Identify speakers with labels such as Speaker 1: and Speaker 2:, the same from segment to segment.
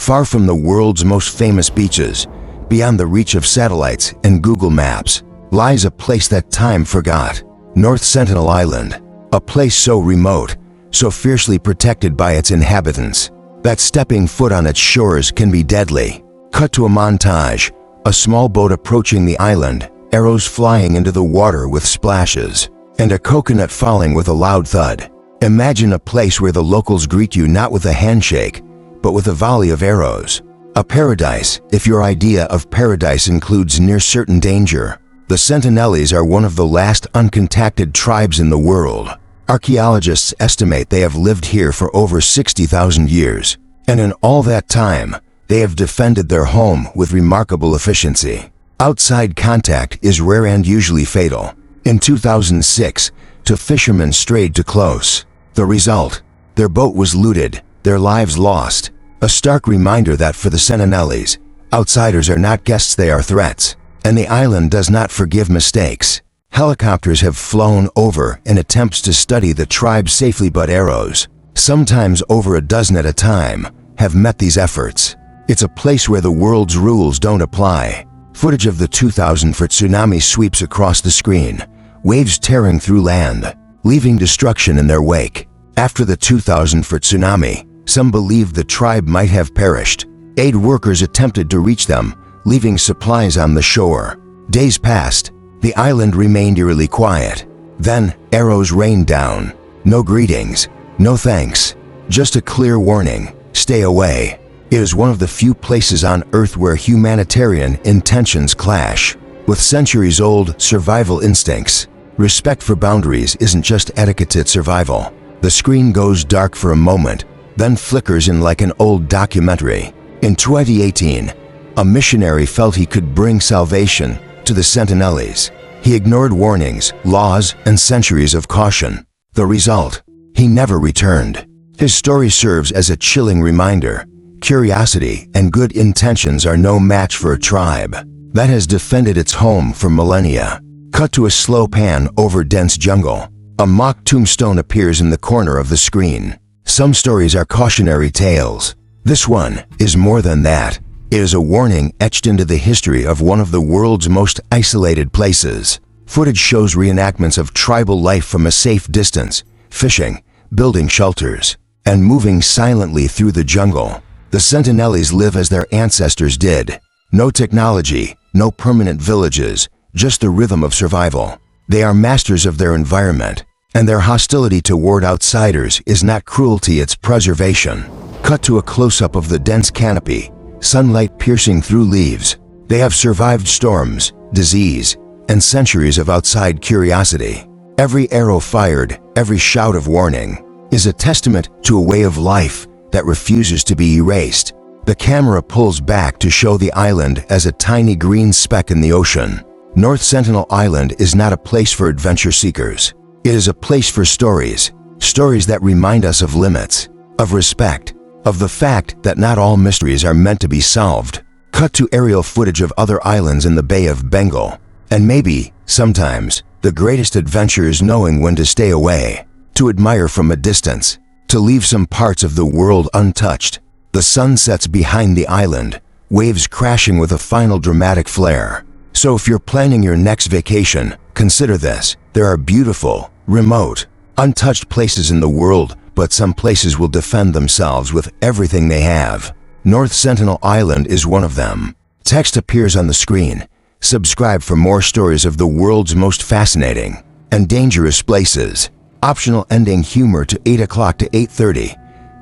Speaker 1: Far from the world's most famous beaches, beyond the reach of satellites and Google Maps, lies a place that time forgot. North Sentinel Island, a place so remote, so fiercely protected by its inhabitants, that stepping foot on its shores can be deadly. Cut to a montage, a small boat approaching the island, arrows flying into the water with splashes, and a coconut falling with a loud thud. Imagine a place where the locals greet you not with a handshake, but with a volley of arrows. A paradise, if your idea of paradise includes near certain danger. The Sentinelese are one of the last uncontacted tribes in the world. Archaeologists estimate they have lived here for over 60,000 years, and in all that time, they have defended their home with remarkable efficiency. Outside contact is rare and usually fatal. In 2006, two fishermen strayed too close. The result? Their boat was looted, their lives lost. A stark reminder that for the Sentinelese, outsiders are not guests, they are threats. And the island does not forgive mistakes. Helicopters have flown over in attempts to study the tribe safely, but arrows, sometimes over a dozen at a time, have met these efforts. It's a place where the world's rules don't apply. Footage of the 2000-foot tsunami sweeps across the screen, waves tearing through land, leaving destruction in their wake. After the 2000-foot tsunami, some believed the tribe might have perished. Aid workers attempted to reach them, leaving supplies on the shore. Days passed. The island remained eerily quiet. Then, arrows rained down. No greetings, no thanks, just a clear warning: stay away. It is one of the few places on Earth where humanitarian intentions clash with centuries-old survival instincts. Respect for boundaries isn't just etiquette, it's survival. The screen goes dark for a moment, then flickers in like an old documentary. In 2018, a missionary felt he could bring salvation to the Sentinelese. He ignored warnings, laws, and centuries of caution. The result? He never returned. His story serves as a chilling reminder: curiosity and good intentions are no match for a tribe that has defended its home for millennia. Cut to a slow pan over dense jungle. A mock tombstone appears in the corner of the screen. Some stories are cautionary tales. This one is more than that. It is a warning etched into the history of one of the world's most isolated places. Footage shows reenactments of tribal life from a safe distance, fishing, building shelters, and moving silently through the jungle. The Sentinelese live as their ancestors did. No technology, no permanent villages, just the rhythm of survival. They are masters of their environment, and their hostility toward outsiders is not cruelty, it's preservation. Cut to a close-up of the dense canopy, sunlight piercing through leaves. They have survived storms, disease, and centuries of outside curiosity. Every arrow fired, every shout of warning, is a testament to a way of life that refuses to be erased. The camera pulls back to show the island as a tiny green speck in the ocean. North Sentinel Island is not a place for adventure seekers. It is a place for stories. Stories that remind us of limits, of respect, of the fact that not all mysteries are meant to be solved. Cut to aerial footage of other islands in the Bay of Bengal. And maybe, sometimes, the greatest adventure is knowing when to stay away, to admire from a distance, to leave some parts of the world untouched. The sun sets behind the island, waves crashing with a final dramatic flare. So if you're planning your next vacation, consider this: there are beautiful, remote, untouched places in the world, but some places will defend themselves with everything they have. North Sentinel Island is one of them. Text appears on the screen. Subscribe for more stories of the world's most fascinating and dangerous places. Optional ending humor to 8 o'clock to 8:30.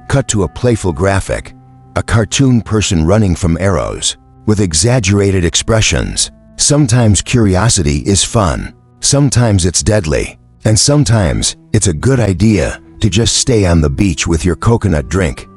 Speaker 1: Cut to a playful graphic. A cartoon person running from arrows, with exaggerated expressions. Sometimes curiosity is fun. Sometimes it's deadly. And sometimes it's a good idea to just stay on the beach with your coconut drink.